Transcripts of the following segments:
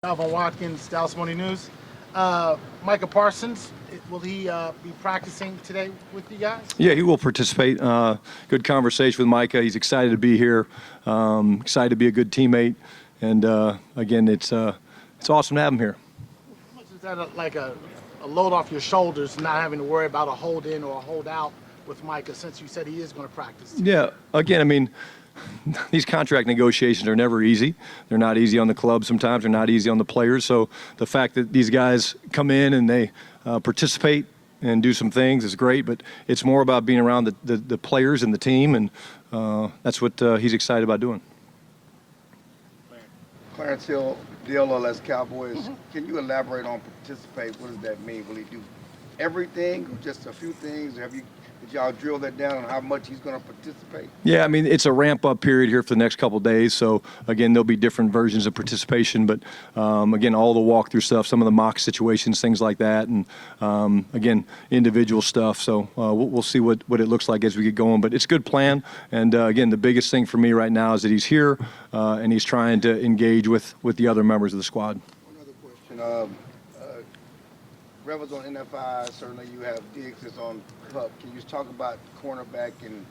Alvin Watkins, Dallas Morning News. Micah Parsons, will he be practicing today with you guys? Yeah, he will participate. Good conversation with Micah. He's excited to be here, excited to be a good teammate. And again, it's awesome to have him here. How much is that like a load off your shoulders, not having to worry about a hold in or a hold out with Micah, since you said he is going to practice today? Yeah, again, I mean, these contract negotiations are never easy. They're not easy on the club sometimes. They're not easy on the players. So the fact that these guys come in and they participate and do some things is great, but it's more about being around the players and the team, and that's what he's excited about doing. Clarence Hill, Dallas Cowboys. Can you elaborate on participate? What does that mean? Will he do everything or just a few things? Did y'all drill that down on how much he's going to participate? Yeah, I mean, it's a ramp-up period here for the next couple of days. So, again, there'll be different versions of participation. But, again, all the walkthrough stuff, some of the mock situations, things like that. And, again, individual stuff. So we'll see what it looks like as we get going. But it's a good plan. And, again, the biggest thing for me right now is that he's here and he's trying to engage with the other members of the squad. One other question. Rebels on NFI, certainly you have Diggs is on Cup. Can you just talk about cornerback and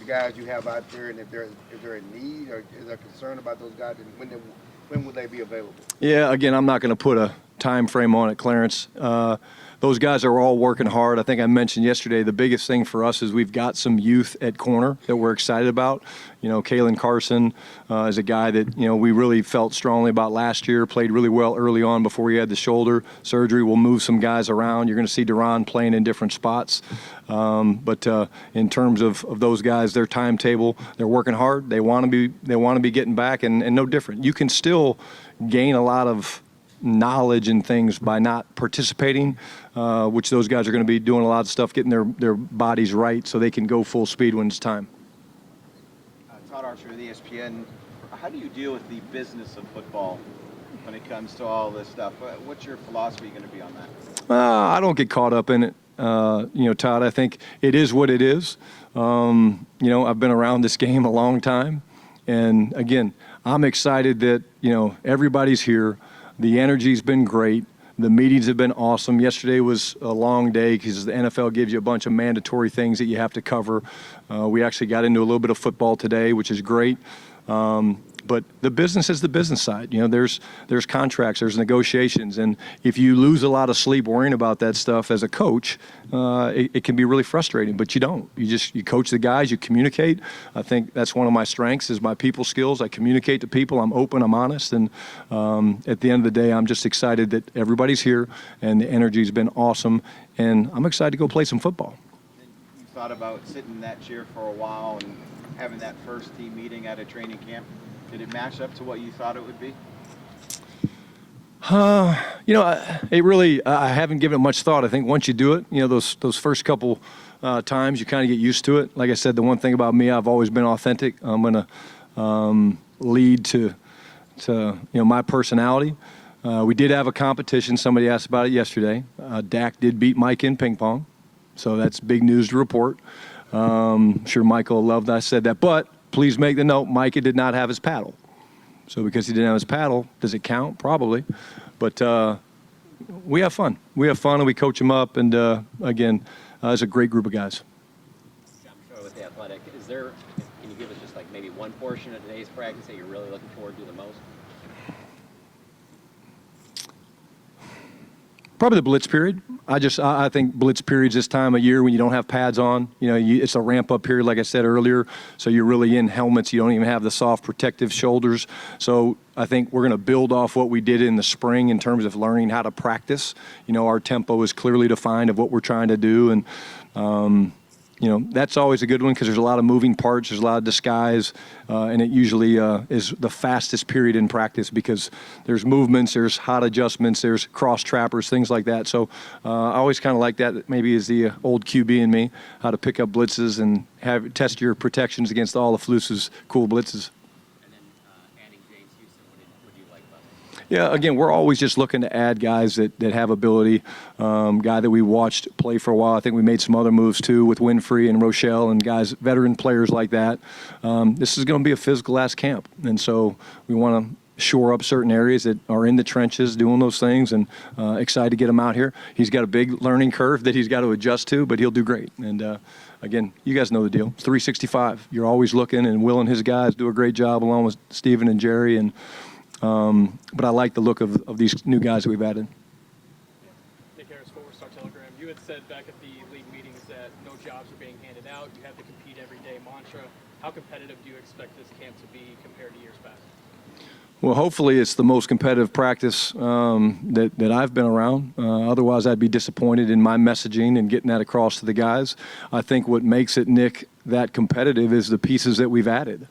the guys you have out there, and if they're in need or is there concern about those guys, and when will they be available? Yeah, again, I'm not going to put a time frame on it, Clarence. Those guys are all working hard. I think I mentioned yesterday the biggest thing for us is we've got some youth at corner that we're excited about. You know, Kalen Carson is a guy that, you know, we really felt strongly about last year, played really well early on before he had the shoulder surgery. We'll move some guys around. You're going to see Duran playing in different spots. But in terms of those guys, their timetable, they're working hard. They want to be getting back, and no different. You can still gain a lot of knowledge and things by not participating, which those guys are going to be doing a lot of stuff, getting their bodies right so they can go full speed when it's time. Todd Archer with ESPN. How do you deal with the business of football when it comes to all this stuff? What's your philosophy going to be on that? I don't get caught up in it. You know, Todd, I think it is what it is. You know, I've been around this game a long time. And again, I'm excited that, you know, everybody's here. The energy's been great. The meetings have been awesome. Yesterday was a long day because the NFL gives you a bunch of mandatory things that you have to cover. We actually got into a little bit of football today, which is great. But the business is the business side. You know, there's contracts, there's negotiations, and if you lose a lot of sleep worrying about that stuff as a coach, it can be really frustrating. But you don't. You coach the guys, you communicate. I think that's one of my strengths is my people skills. I communicate to people. I'm open. I'm honest. And at the end of the day, I'm just excited that everybody's here, and the energy's been awesome. And I'm excited to go play some football. You thought about sitting in that chair for a while and having that first team meeting at a training camp. Did it match up to what you thought it would be? You know, I haven't given it much thought. I think once you do it, you know, those first couple times, you kind of get used to it. Like I said, the one thing about me, I've always been authentic. I'm going to lead to you know, my personality. We did have a competition. Somebody asked about it yesterday. Dak did beat Mike in ping pong, so that's big news to report. I'm sure Michael loved that I said that, but please make the note, Micah did not have his paddle. So because he didn't have his paddle, does it count? Probably. But we have fun. We have fun, and we coach them up. And, again, it's a great group of guys. John Troy with The Athletic. Can you give us just like maybe one portion of today's practice that you're really looking forward to the most? Probably the blitz period. I think blitz periods this time of year when you don't have pads on, you know, it's a ramp-up period, like I said earlier. So you're really in helmets. You don't even have the soft protective shoulders. So I think we're going to build off what we did in the spring in terms of learning how to practice. You know, our tempo is clearly defined of what we're trying to do. And, you know, that's always a good one because there's a lot of moving parts, there's a lot of disguise, and it usually is the fastest period in practice because there's movements, there's hot adjustments, there's cross trappers, things like that. So I always kind of like that, maybe as the old QB in me, how to pick up blitzes and test your protections against all of Flus's cool blitzes. Yeah, again, we're always just looking to add guys that have ability. Guy that we watched play for a while. I think we made some other moves too with Winfrey and Rochelle and guys, veteran players like that. This is going to be a physical ass camp, and so we want to shore up certain areas that are in the trenches doing those things, and excited to get him out here. He's got a big learning curve that he's got to adjust to, but he'll do great. And again, you guys know the deal. It's 365. You're always looking, and Will and his guys do a great job along with Steven and Jerry. And but I like the look of these new guys that we've added. Nick Harris, Forward Star Telegram. You had said back at the league meetings that no jobs are being handed out. You have the compete every day mantra. How competitive do you expect this camp to be compared to years past? Well, hopefully it's the most competitive practice that I've been around. Otherwise, I'd be disappointed in my messaging and getting that across to the guys. I think what makes it, Nick, that competitive is the pieces that we've added.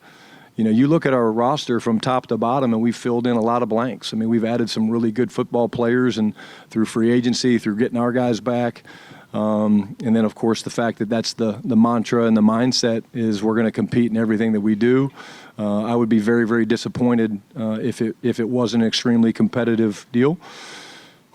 You know, you look at our roster from top to bottom, and we've filled in a lot of blanks. I mean, we've added some really good football players, and through free agency, through getting our guys back. And then, of course, the fact that that's the mantra and the mindset is we're going to compete in everything that we do. I would be very, very disappointed if it wasn't an extremely competitive deal.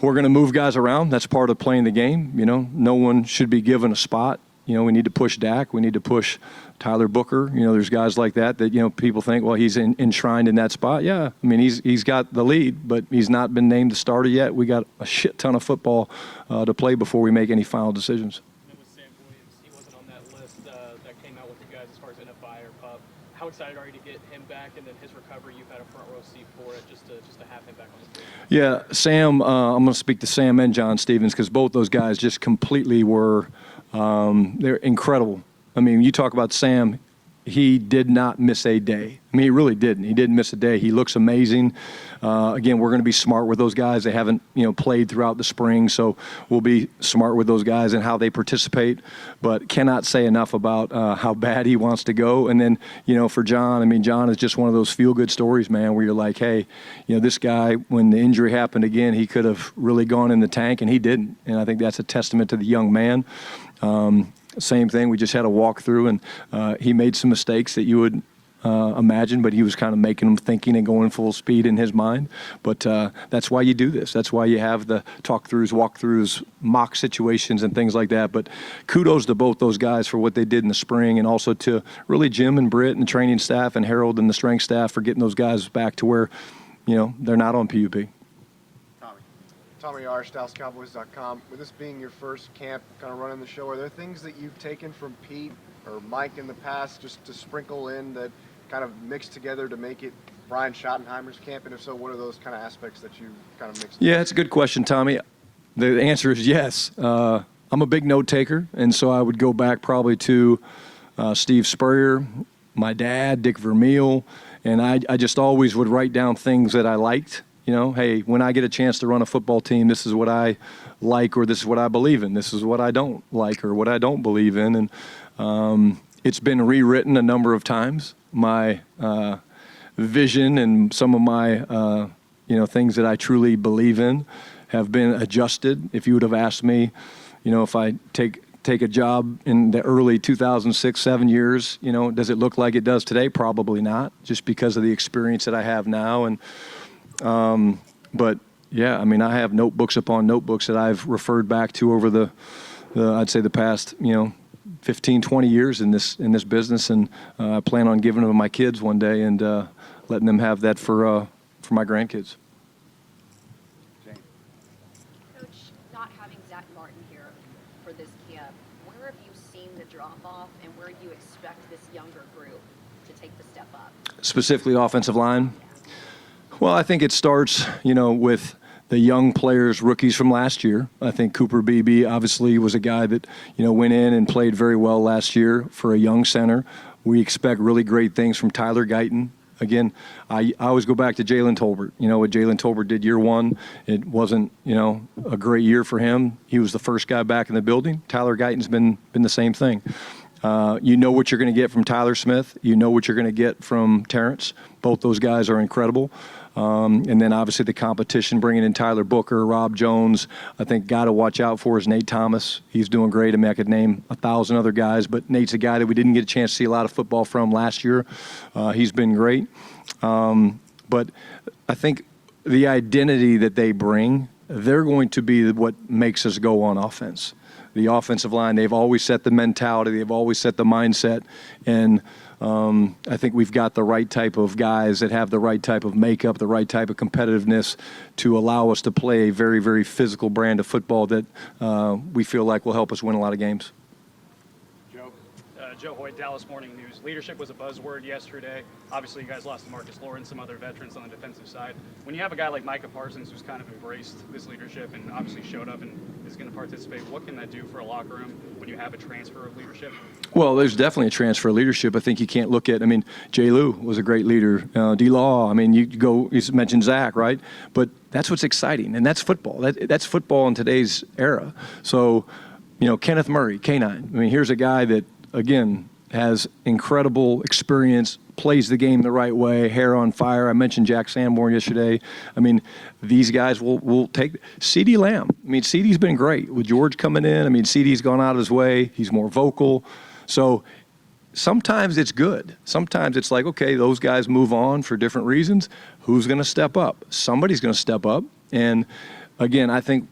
We're going to move guys around. That's part of playing the game. You know, no one should be given a spot. You know, we need to push Dak. We need to push Tyler Booker. You know, there's guys like that, you know, people think, well, he's enshrined in that spot. Yeah, I mean, he's got the lead, but he's not been named the starter yet. We got a shit ton of football to play before we make any final decisions. And with Sam Williams, he wasn't on that list that came out with you guys as far as NFI or PUP. How excited are you to get him back, and then his recovery? You've had a front row seat for it, just to have him back on the field. Yeah, Sam. I'm going to speak to Sam and John Stevens because both those guys just completely were. They're incredible. I mean, you talk about Sam, he did not miss a day. I mean, he really didn't. He didn't miss a day. He looks amazing. Again, we're going to be smart with those guys. They haven't, you know, played throughout the spring, so we'll be smart with those guys and how they participate. But cannot say enough about how bad he wants to go. And then, you know, for John, I mean, John is just one of those feel-good stories, man, where you're like, hey, you know, this guy, when the injury happened again, he could have really gone in the tank, and he didn't. And I think that's a testament to the young man. Same thing. We just had a walkthrough, and he made some mistakes that you would imagine, but he was kind of making them thinking and going full speed in his mind. But that's why you do this. That's why you have the talk-throughs, walkthroughs, mock situations, and things like that. But kudos to both those guys for what they did in the spring, and also to really Jim and Britt and the training staff and Harold and the strength staff for getting those guys back to where, you know, they're not on PUP. Tommy Arsh, DallasCowboys.com. With this being your first camp kind of running the show, are there things that you've taken from Pete or Mike in the past just to sprinkle in that kind of mixed together to make it Brian Schottenheimer's camp? And if so, what are those kind of aspects that you kind of mixed? Yeah, it's a good question, Tommy. The answer is yes. I'm a big note taker, and so I would go back probably to Steve Spurrier, my dad, Dick Vermeil, and I just always would write down things that I liked. You know, hey, when I get a chance to run a football team, this is what I like, or this is what I believe in. This is what I don't like, or what I don't believe in. And it's been rewritten a number of times. My vision and some of my, you know, things that I truly believe in have been adjusted. If you would have asked me, you know, if I take a job in the early 2006-7 years, you know, does it look like it does today? Probably not, just because of the experience that I have now. And but yeah, I mean, I have notebooks upon notebooks that I've referred back to over the I'd say the past, you know, 15, 20 years in this business, and I plan on giving them to my kids one day and letting them have that for my grandkids. Coach, not having Zach Martin here for this camp, where have you seen the drop-off, and where do you expect this younger group to take the step up? Specifically offensive line? Well, I think it starts, you know, with the young players, rookies from last year. I think Cooper Beebe obviously was a guy that, you know, went in and played very well last year for a young center. We expect really great things from Tyler Guyton. Again, I always go back to Jalen Tolbert. You know, what Jalen Tolbert did year one, it wasn't, you know, a great year for him. He was the first guy back in the building. Tyler Guyton's been the same thing. You know what you're going to get from Tyler Smith. You know what you're going to get from Terrence. Both those guys are incredible. And then obviously the competition, bringing in Tyler Booker, Rob Jones. I think guy to watch out for is Nate Thomas. He's doing great. I mean, I could name 1,000 other guys, but Nate's a guy that we didn't get a chance to see a lot of football from last year. He's been great. But I think the identity that they bring, they're going to be what makes us go on offense. The offensive line, they've always set the mentality, they've always set the mindset, and I think we've got the right type of guys that have the right type of makeup, the right type of competitiveness to allow us to play a very, very physical brand of football that we feel like will help us win a lot of games. Joe Hoyt, Dallas Morning News. Leadership was a buzzword yesterday. Obviously, you guys lost to Marcus Lawrence, some other veterans on the defensive side. When you have a guy like Micah Parsons who's kind of embraced this leadership and obviously showed up and is going to participate, what can that do for a locker room when you have a transfer of leadership? Well, there's definitely a transfer of leadership. I think you can't look at, Jay Lou was a great leader. D-Law, you mentioned Zach, right? But that's what's exciting, and that's football. That's football in today's era. So, Kenneth Murray, K9. Here's a guy that, again, has incredible experience, plays the game the right way, hair on fire. I mentioned Jack Sanborn yesterday. These guys will take CeeDee Lamb. CeeDee's been great with George coming in. CeeDee's gone out of his way. He's more vocal. So sometimes it's good. Sometimes it's like, okay, those guys move on for different reasons. Who's going to step up? Somebody's going to step up. And again, I think,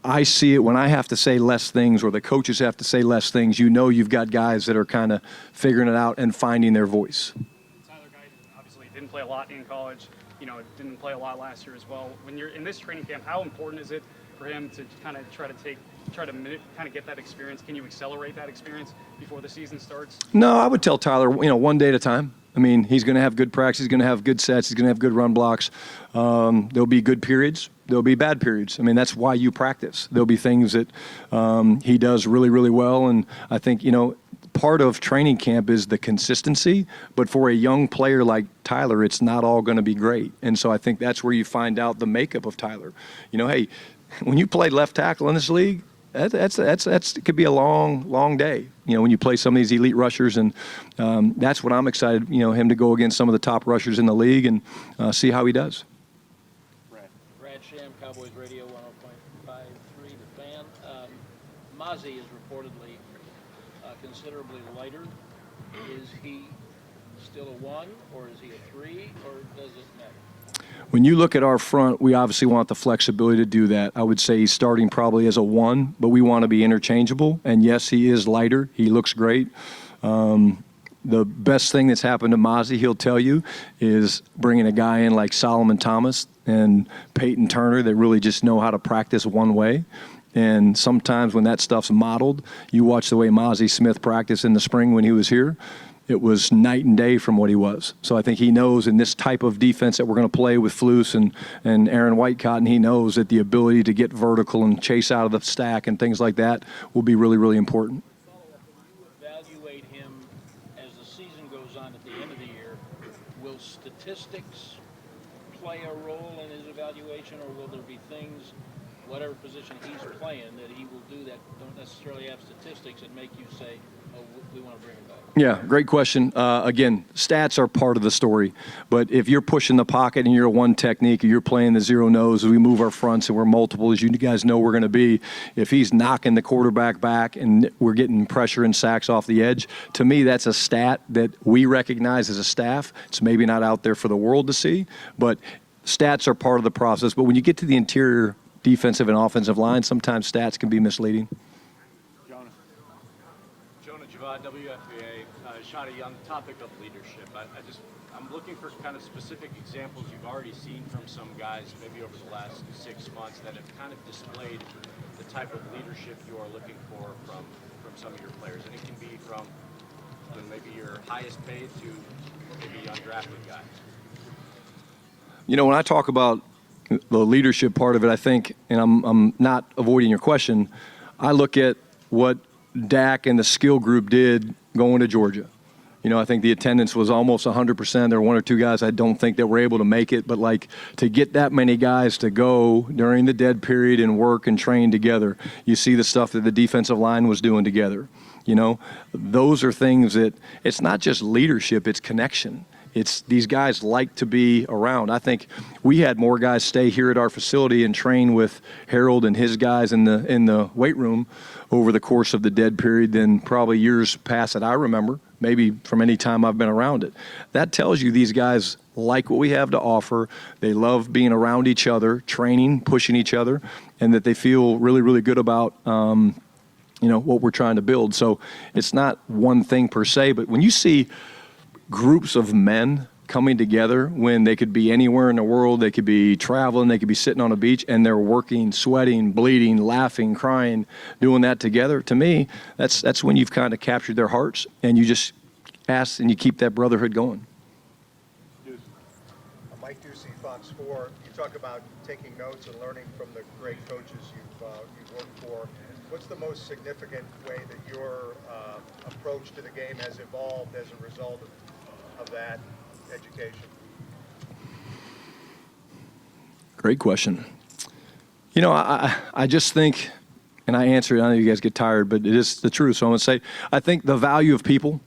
I see it when I have to say less things or the coaches have to say less things. You've got guys that are kind of figuring it out and finding their voice. Tyler Guyton obviously didn't play a lot in college. Didn't play a lot last year as well. When you're in this training camp, how important is it for him to kind of try to get that experience? Can you accelerate that experience before the season starts? No, I would tell Tyler, one day at a time. He's going to have good practice. He's going to have good sets. He's going to have good run blocks. There'll be good periods. There'll be bad periods. That's why you practice. There'll be things that he does really, really well. And I think, part of training camp is the consistency. But for a young player like Tyler, it's not all going to be great. And so I think that's where you find out the makeup of Tyler. Hey, when you play left tackle in this league, it could be a long day. When you play some of these elite rushers, and that's what I'm excited. Him to go against some of the top rushers in the league and see how he does. Brad Sham, Cowboys Radio 105.3 The Fan. Mozzie is reportedly considerably lighter. Is he still a 1, or is he a 3, or does it matter? When you look at our front, we obviously want the flexibility to do that. I would say he's starting probably as a 1, but we want to be interchangeable. And yes, he is lighter. He looks great. The best thing that's happened to Mozzie, he'll tell you, is bringing a guy in like Solomon Thomas and Peyton Turner that really just know how to practice one way. And sometimes when that stuff's modeled, you watch the way Mozzie Smith practiced in the spring when he was here, it was night and day from what he was. So I think he knows in this type of defense that we're going to play with Flus and Aaron Whitecotton, he knows that the ability to get vertical and chase out of the stack and things like that will be really, really important. Evaluate him as the season goes on at the end of the year. Will statistics play a role in his evaluation, or will there be things, whatever position he's playing, that he will do that don't necessarily have statistics and make you say, oh, we want to bring him back? Yeah, great question. Again, stats are part of the story. But if you're pushing the pocket and you're a 1 technique, or you're playing the 0 nose, we move our fronts and we're multiple, as you guys know we're going to be. If he's knocking the quarterback back and we're getting pressure and sacks off the edge, to me that's a stat that we recognize as a staff. It's maybe not out there for the world to see, but stats are part of the process. But when you get to the interior defensive and offensive line, sometimes stats can be misleading. Jonah Javad, WFAA, shot a young topic of leadership. I'm looking for kind of specific examples you've already seen from some guys maybe over the last 6 months that have kind of displayed the type of leadership you are looking for from some of your players. And it can be from maybe your highest paid to maybe undrafted guys. When I talk about the leadership part of it, I think, and I'm not avoiding your question, I look at what Dak and the skill group did going to Georgia. I think the attendance was almost 100%. There were 1 or 2 guys I don't think that were able to make it, but to get that many guys to go during the dead period and work and train together, you see the stuff that the defensive line was doing together. Those are things that it's not just leadership, it's connection. It's these guys like to be around. I think we had more guys stay here at our facility and train with Harold and his guys in the weight room over the course of the dead period than probably years past that I remember, maybe from any time I've been around it. That tells you these guys like what we have to offer. They love being around each other, training, pushing each other, and that they feel really, really good about what we're trying to build. So it's not one thing per se, but when you see groups of men coming together when they could be anywhere in the world, they could be traveling, they could be sitting on a beach, and they're working, sweating, bleeding, laughing, crying, doing that together, to me, that's when you've kind of captured their hearts, and you just ask and you keep that brotherhood going. Mike Ducey, Fox 4. You talk about taking notes and learning from the great coaches you've worked for. What's the most significant way that your approach to the game has evolved as a result of that education? Great question. I just think, and I answer it, I know you guys get tired, but it is the truth. So I'm going to say, I think the value of people,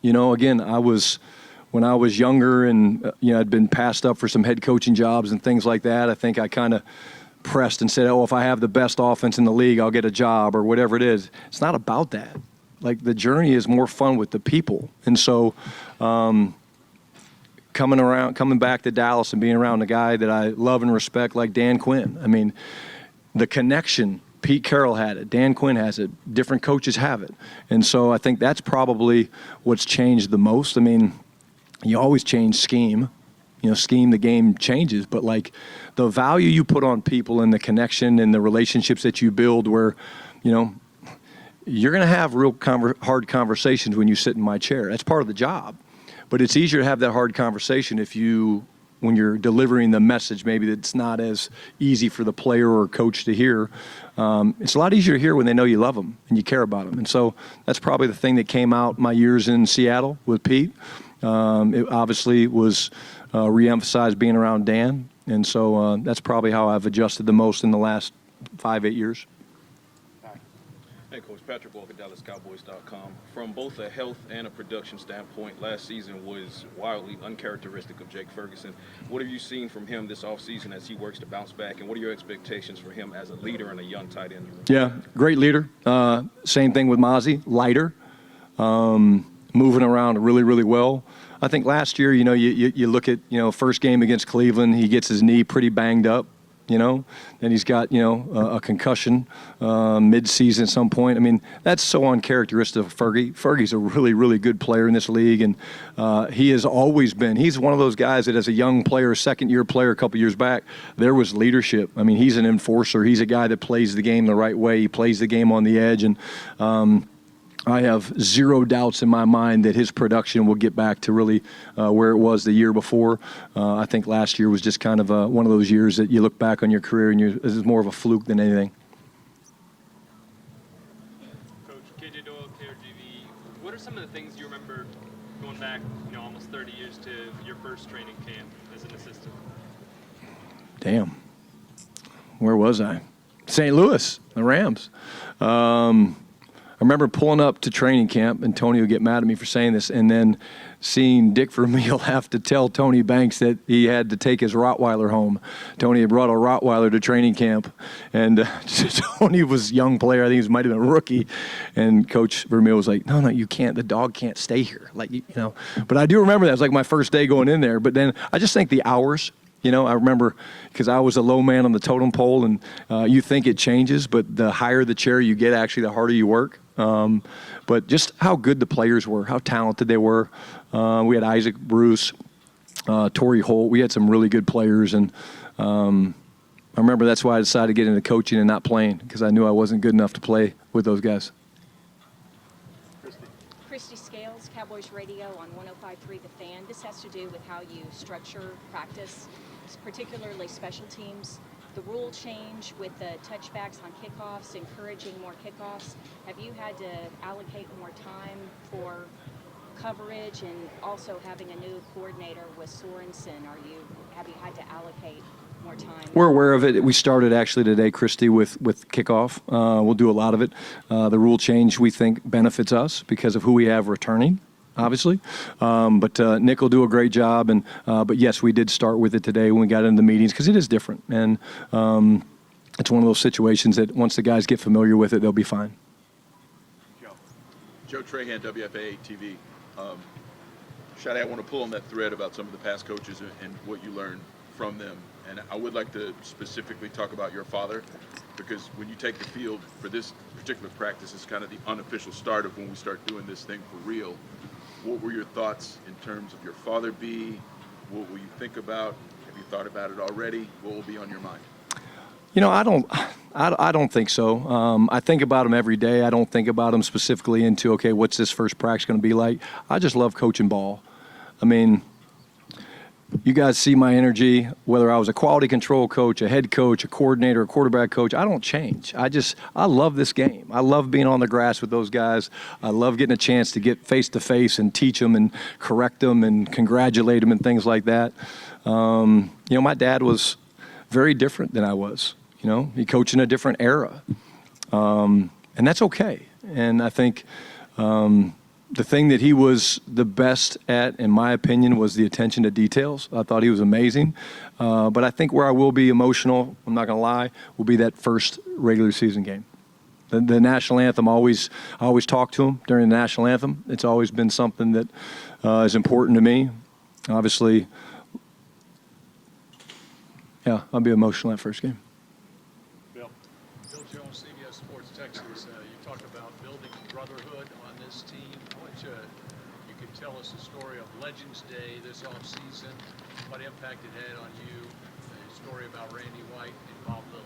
again, when I was younger and, I'd been passed up for some head coaching jobs and things like that, I think I kind of pressed and said, if I have the best offense in the league, I'll get a job or whatever it is. It's not about that. Like, the journey is more fun with the people. And so coming back to Dallas and being around a guy that I love and respect like Dan Quinn, I mean, the connection, Pete Carroll had it, Dan Quinn has it, different coaches have it. And so I think that's probably what's changed the most. I mean, you always change scheme. The game changes, but like the value you put on people and the connection and the relationships that you build where, you're going to have real hard conversations when you sit in my chair. That's part of the job. But it's easier to have that hard conversation when you're delivering the message, maybe that's not as easy for the player or coach to hear. It's a lot easier to hear when they know you love them and you care about them. And so that's probably the thing that came out my years in Seattle with Pete. It obviously was re-emphasized being around Dan. And so that's probably how I've adjusted the most in the last 5-8 years. Hey, Coach, Patrick Walker, DallasCowboys.com. From both a health and a production standpoint, last season was wildly uncharacteristic of Jake Ferguson. What have you seen from him this offseason as he works to bounce back, and what are your expectations for him as a leader and a young tight end? Yeah, great leader. Same thing with Mozzie, lighter, moving around really, really well. I think last year, you look at, first game against Cleveland, he gets his knee pretty banged up. Then he's got, a concussion mid-season at some point. I mean, that's so uncharacteristic of Fergie. Fergie's a really, really good player in this league, and he has always been. He's one of those guys that as a young player, second-year player a couple years back, there was leadership. I mean, he's an enforcer. He's a guy that plays the game the right way. He plays the game on the edge, and I have zero doubts in my mind that his production will get back to really where it was the year before. I think last year was just kind of one of those years that you look back on your career and this is more of a fluke than anything. Coach, KJ Doyle, KRGV, what are some of the things you remember going back, almost 30 years to your first training camp as an assistant? Damn. Where was I? St. Louis, the Rams. I remember pulling up to training camp, and Tony would get mad at me for saying this, and then seeing Dick Vermeil have to tell Tony Banks that he had to take his Rottweiler home. Tony had brought a Rottweiler to training camp, and Tony was a young player. I think he might have been a rookie, and Coach Vermeil was like, no, you can't. The dog can't stay here. But I do remember that. It was like my first day going in there. But then I just think the hours. I remember because I was a low man on the totem pole, and you think it changes, but the higher the chair you get, actually, the harder you work. But just how good the players were, how talented they were. We had Isaac Bruce, Torrey Holt. We had some really good players, and I remember that's why I decided to get into coaching and not playing, because I knew I wasn't good enough to play with those guys. Christy Scales, Cowboys Radio on 105.3 The Fan. This has to do with how you structure practice, particularly special teams. The rule change with the touchbacks on kickoffs, encouraging more kickoffs. Have you had to allocate more time for coverage, and also having a new coordinator with Sorensen? Have you had to allocate more time? We're aware of it. We started actually today, Christy, with kickoff. We'll do a lot of it. The rule change we think benefits us because of who we have returning, obviously. But Nick will do a great job. But yes, we did start with it today when we got into the meetings because it is different. And it's one of those situations that once the guys get familiar with it, they'll be fine. Joe Trahan, WFAA TV. Shadi, I want to pull on that thread about some of the past coaches and what you learned from them. And I would like to specifically talk about your father, because when you take the field for this particular practice, it's kind of the unofficial start of when we start doing this thing for real. What were your thoughts in terms of your father be? What will you think about? Have you thought about it already? What will be on your mind? You know, I don't think so. I think about him every day. I don't think about him specifically into, okay, what's this first practice going to be like? I just love coaching ball. I mean, you guys see my energy, whether I was a quality control coach, a head coach, a coordinator, a quarterback coach, I don't change. I love this game. I love being on the grass with those guys. I love getting a chance to get face-to-face and teach them and correct them and congratulate them and things like that. You know, my dad was very different than I was. You know, he coached in a different era. And that's okay. And I think the thing that he was the best at, in my opinion, was the attention to details. I thought he was amazing. But I think where I will be emotional, I'm not going to lie, will be that first regular season game. The national anthem, I always talk to him during the national anthem. It's always been something that is important to me. Obviously, yeah, I'll be emotional that first game. Bill Jones, CBS Sports Texas. You talked about building brotherhood on this team. I want you could tell us the story of Legends Day this offseason, what impact it had on you, the story about Randy White and Bob Lilly.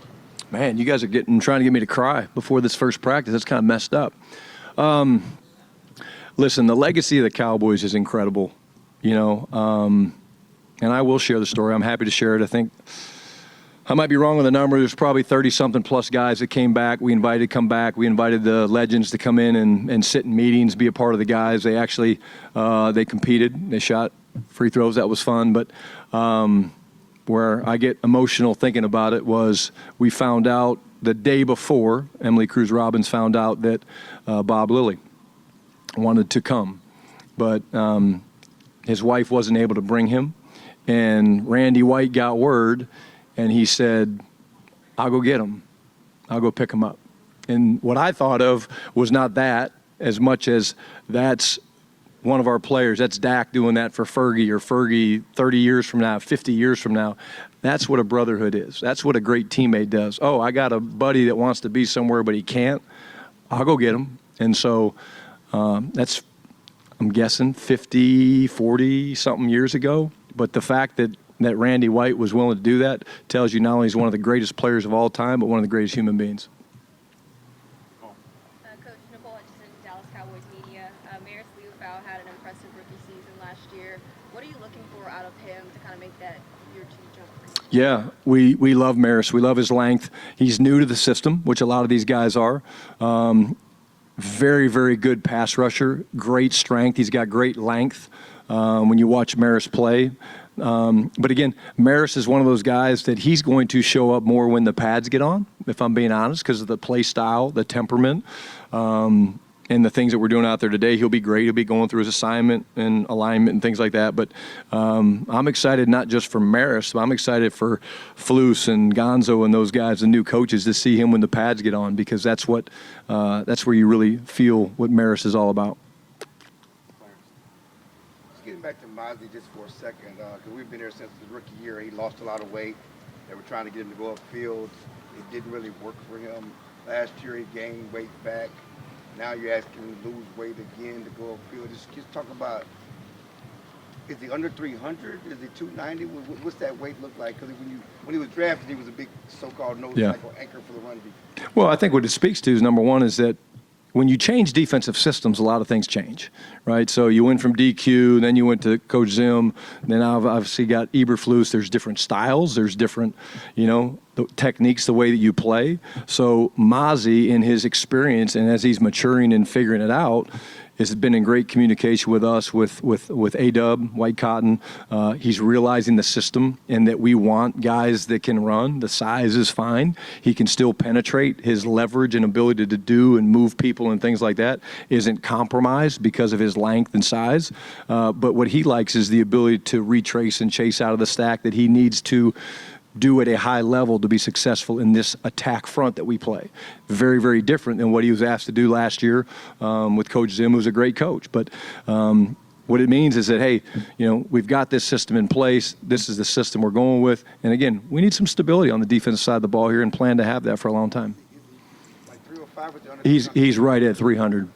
Man, you guys are trying to get me to cry before this first practice. That's kind of messed up. Listen, the legacy of the Cowboys is incredible, you know, and I will share the story. I'm happy to share it. I think I might be wrong on the number. There's probably 30-something plus guys that came back. We invited to come back. We invited the legends to come in and sit in meetings, be a part of the guys. They actually they competed. They shot free throws. That was fun. But where I get emotional thinking about it was we found out the day before, Emily Cruz Robbins found out that Bob Lilly wanted to come. But his wife wasn't able to bring him. And Randy White got word, and he said, I'll go get him. I'll go pick him up. And what I thought of was not that as much as that's one of our players. That's Dak doing that for Fergie, or Fergie 30 years from now, 50 years from now. That's what a brotherhood is. That's what a great teammate does. Oh, I got a buddy that wants to be somewhere, but he can't. I'll go get him. And so that's, I'm guessing, 50, 40-something years ago. But the fact that Randy White was willing to do that tells you not only is one of the greatest players of all time, but one of the greatest human beings. Coach Nicole Hutchison, Dallas Cowboys media. Maris Liufau had an impressive rookie season last year. What are you looking for out of him to kind of make that year two jump? Yeah, we love Maris. We love his length. He's new to the system, which a lot of these guys are. Very, very good pass rusher, great strength. He's got great length when you watch Maris play. But again, Maris is one of those guys that he's going to show up more when the pads get on, if I'm being honest, because of the play style, the temperament, and the things that we're doing out there today. He'll be great. He'll be going through his assignment and alignment and things like that. But I'm excited not just for Maris, but I'm excited for Flus and Gonzo and those guys, the new coaches, to see him when the pads get on, because that's where you really feel what Maris is all about. Getting back to Mozzie just for a second, because we've been here since his rookie year. He lost a lot of weight. They were trying to get him to go upfield. It didn't really work for him. Last year he gained weight back. Now you're asking him to lose weight again to go upfield. Just talk about, is he under 300? Is he 290? What's that weight look like? Because when he was drafted, he was a big so-called nose tackle anchor for the run defense. Well, I think what it speaks to is, number one, is that when you change defensive systems, a lot of things change, right? So you went from DQ, then you went to Coach Zim, then I've obviously got Eberflus. There's different styles. There's different, the techniques, the way that you play. So Mozzie, in his experience and as he's maturing and figuring it out, has been in great communication with us, with A-Dub, White Cotton. He's realizing the system and that we want guys that can run. The size is fine. He can still penetrate. His leverage and ability to do and move people and things like that isn't compromised because of his length and size. But what he likes is the ability to retrace and chase out of the stack that he needs to do at a high level to be successful in this attack front that we play. Very, very different than what he was asked to do last year with Coach Zim, who's a great coach. But what it means is that, hey, we've got this system in place. This is the system we're going with. And again, we need some stability on the defensive side of the ball here and plan to have that for a long time. Like 305 with the under. He's right at 300.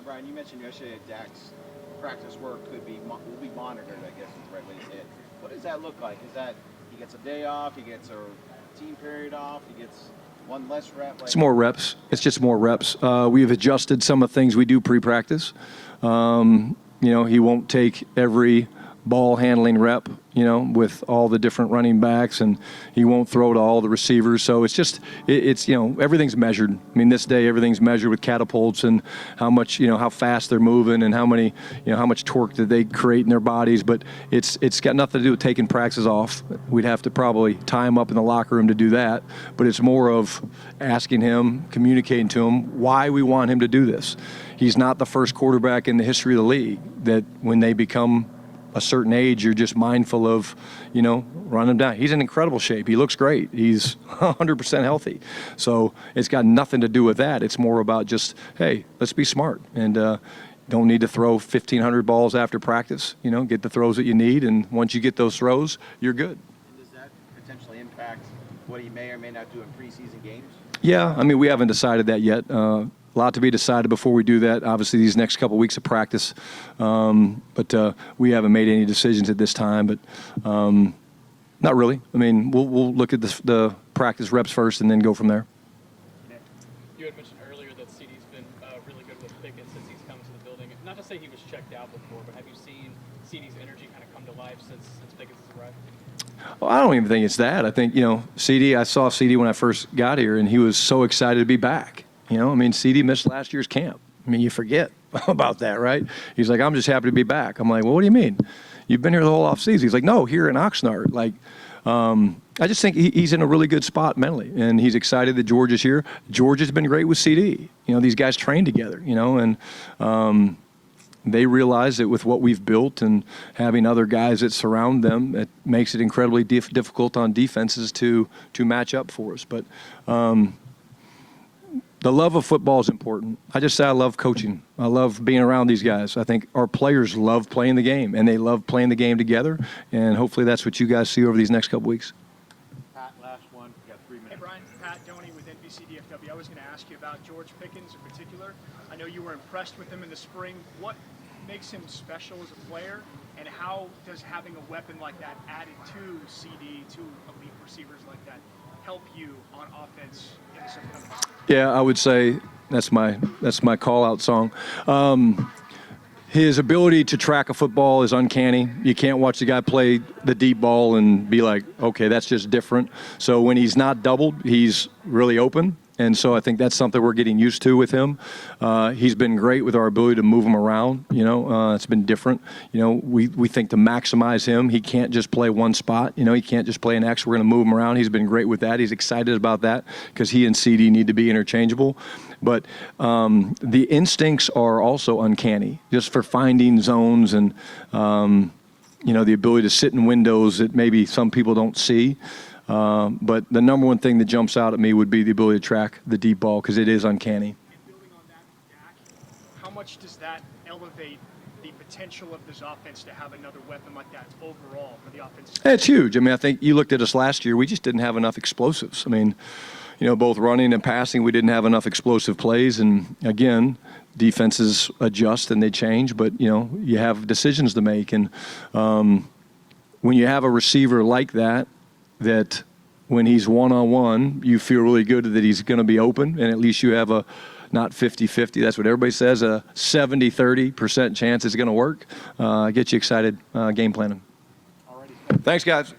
Brian, you mentioned yesterday that Dak's practice work will be monitored, I guess is the right way to say it. What does that look like? Is that he gets a day off, he gets a team period off, he gets one less rep? It's more reps. It's just more reps. We've adjusted some of the things we do pre-practice. He won't take every ball handling rep, with all the different running backs, and he won't throw to all the receivers. So it's just, everything's measured. I mean, this day everything's measured with catapults and how much, how fast they're moving and how much torque that they create in their bodies. But it's got nothing to do with taking practices off. We'd have to probably tie him up in the locker room to do that. But it's more of asking him, communicating to him why we want him to do this. He's not the first quarterback in the history of the league that when they become a certain age, you're just mindful of, run him down. He's in incredible shape. He looks great. He's 100% healthy. So it's got nothing to do with that. It's more about just, hey, let's be smart and don't need to throw 1,500 balls after practice. Get the throws that you need, and once you get those throws, you're good. And does that potentially impact what he may or may not do in preseason games? Yeah, I mean, we haven't decided that yet. A lot to be decided before we do that. Obviously, these next couple weeks of practice, but we haven't made any decisions at this time. But not really. I mean, we'll look at the practice reps first and then go from there. You had mentioned earlier that CD's been really good with Pickett since he's come to the building. Not to say he was checked out before, but have you seen CD's energy kind of come to life since Pickett's arrived? Well, I don't even think it's that. I think, CD, I saw CD when I first got here, and he was so excited to be back. CD missed last year's camp. I mean, you forget about that, right? He's like, I'm just happy to be back. I'm like, well, what do you mean? You've been here the whole offseason. He's like, no, here in Oxnard. I just think he's in a really good spot mentally, and he's excited that George is here. George has been great with CD. These guys train together, and they realize that with what we've built and having other guys that surround them, it makes it incredibly difficult on defenses to match up for us. But the love of football is important. I just say I love coaching. I love being around these guys. I think our players love playing the game, and they love playing the game together, and hopefully that's what you guys see over these next couple weeks. Pat, last one. You got 3 minutes. Hey, Brian. Pat Doney with NBC DFW. I was going to ask you about George Pickens in particular. I know you were impressed with him in the spring. What makes him special as a player, and how does having a weapon like that added to CD, to elite receivers like that, help you on offense in this upcoming season? Yeah, I would say that's my call-out song. His ability to track a football is uncanny. You can't watch the guy play the deep ball and be like, okay, that's just different. So when he's not doubled, he's really open. And so I think that's something we're getting used to with him. He's been great with our ability to move him around. It's been different. We think to maximize him, he can't just play one spot. He can't just play an X. We're going to move him around. He's been great with that. He's excited about that because he and CD need to be interchangeable. But the instincts are also uncanny, just for finding zones and, the ability to sit in windows that maybe some people don't see. But the number one thing that jumps out at me would be the ability to track the deep ball because it is uncanny. And building on that with Dak, how much does that elevate the potential of this offense to have another weapon like that overall for the offense? It's huge. I mean, I think you looked at us last year. We just didn't have enough explosives. I mean, both running and passing, we didn't have enough explosive plays. And again, defenses adjust and they change, but you have decisions to make. And when you have a receiver like that when he's one-on-one, you feel really good that he's going to be open, and at least you have a not 50-50, that's what everybody says, a 70-30% chance it's going to work. Get you excited game planning. Thanks, guys.